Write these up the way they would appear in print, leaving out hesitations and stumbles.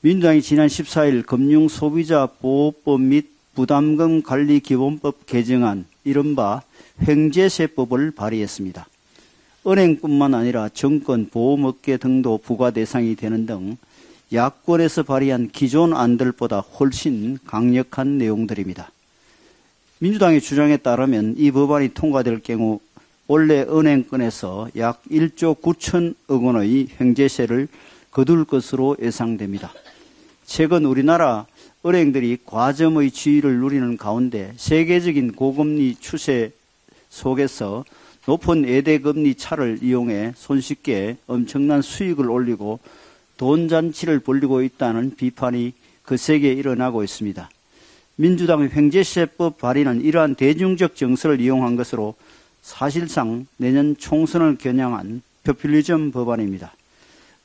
민주당이 지난 14일 금융소비자보호법 및 부담금 관리기본법 개정안 이른바 횡재세법을 발의했습니다. 은행뿐만 아니라 정권, 보험업계 등도 부과 대상이 되는 등 야권에서 발의한 기존 안들보다 훨씬 강력한 내용들입니다. 민주당의 주장에 따르면 이 법안이 통과될 경우 원래 은행권에서 약 1조 9천억 원의 횡재세를 거둘 것으로 예상됩니다. 최근 우리나라 은행들이 과점의 지위를 누리는 가운데 세계적인 고금리 추세 속에서 높은 예대금리 차를 이용해 손쉽게 엄청난 수익을 올리고 돈잔치를 벌이고 있다는 비판이 거세게 일어나고 있습니다. 민주당의 횡재세법 발의는 이러한 대중적 정서를 이용한 것으로 사실상 내년 총선을 겨냥한 포퓰리즘 법안입니다.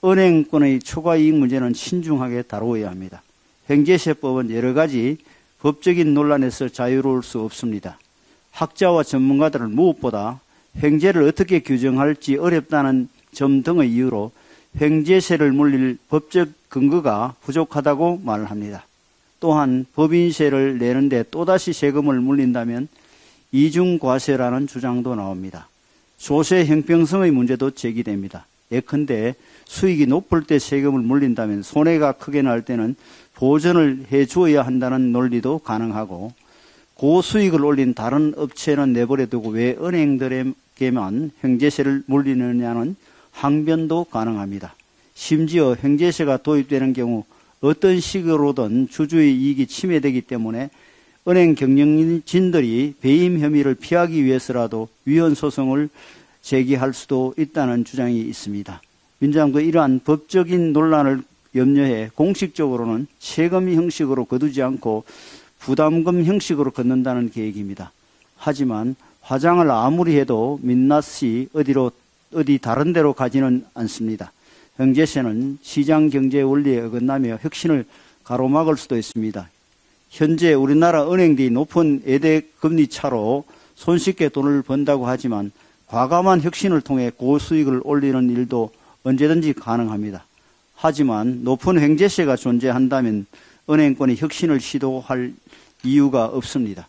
은행권의 초과이익 문제는 신중하게 다루어야 합니다. 횡재세법은 여러 가지 법적인 논란에서 자유로울 수 없습니다. 학자와 전문가들은 무엇보다 횡재를 어떻게 규정할지 어렵다는 점 등의 이유로 횡재세를 물릴 법적 근거가 부족하다고 말을 합니다. 또한 법인세를 내는데 또다시 세금을 물린다면 이중과세라는 주장도 나옵니다. 조세 형평성의 문제도 제기됩니다. 예컨대 수익이 높을 때 세금을 물린다면 손해가 크게 날 때는 보전을 해주어야 한다는 논리도 가능하고 고수익을 올린 다른 업체는 내버려두고 왜 은행들에게만 횡재세를 물리느냐는 항변도 가능합니다. 심지어 횡재세가 도입되는 경우 어떤 식으로든 주주의 이익이 침해되기 때문에 은행 경영진들이 배임 혐의를 피하기 위해서라도 위헌 소송을 제기할 수도 있다는 주장이 있습니다. 민주당도 이러한 법적인 논란을 염려해 공식적으로는 세금 형식으로 거두지 않고 부담금 형식으로 걷는다는 계획입니다. 하지만 화장을 아무리 해도 민낯이 어디 다른 데로 가지는 않습니다. 횡재세는 시장 경제 원리에 어긋나며 혁신을 가로막을 수도 있습니다. 현재 우리나라 은행들이 높은 예대 금리 차로 손쉽게 돈을 번다고 하지만 과감한 혁신을 통해 고수익을 올리는 일도 언제든지 가능합니다. 하지만 높은 횡재세가 존재한다면 은행권이 혁신을 시도할 이유가 없습니다.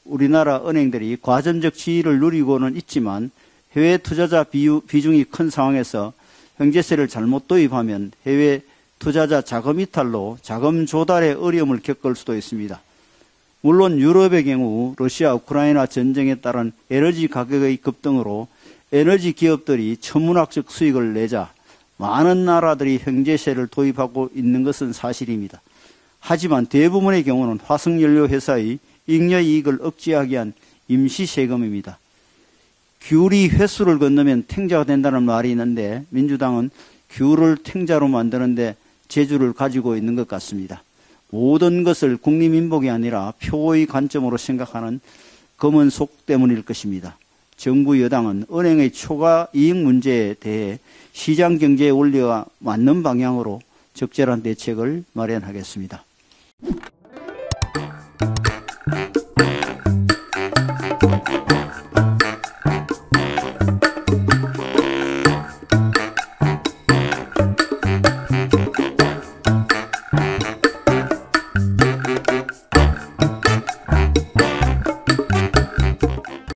우리나라 은행들이 과점적 지위를 누리고는 있지만 해외 투자자 비중이 큰 상황에서 횡재세를 잘못 도입하면 해외 투자자 자금 이탈로 자금 조달에 어려움을 겪을 수도 있습니다. 물론 유럽의 경우 러시아 우크라이나 전쟁에 따른 에너지 가격의 급등으로 에너지 기업들이 천문학적 수익을 내자 많은 나라들이 횡재세를 도입하고 있는 것은 사실입니다. 하지만 대부분의 경우는 화석연료 회사의 잉여이익을 억제하기 위한 임시세금입니다. 귤이 횟수를 건너면 탱자가 된다는 말이 있는데 민주당은 귤을 탱자로 만드는데 재주를 가지고 있는 것 같습니다. 모든 것을 국민민복이 아니라 표의 관점으로 생각하는 검은 속 때문일 것입니다. 정부 여당은 은행의 초과 이익 문제에 대해 시장경제의 원리와 맞는 방향으로 적절한 대책을 마련하겠습니다.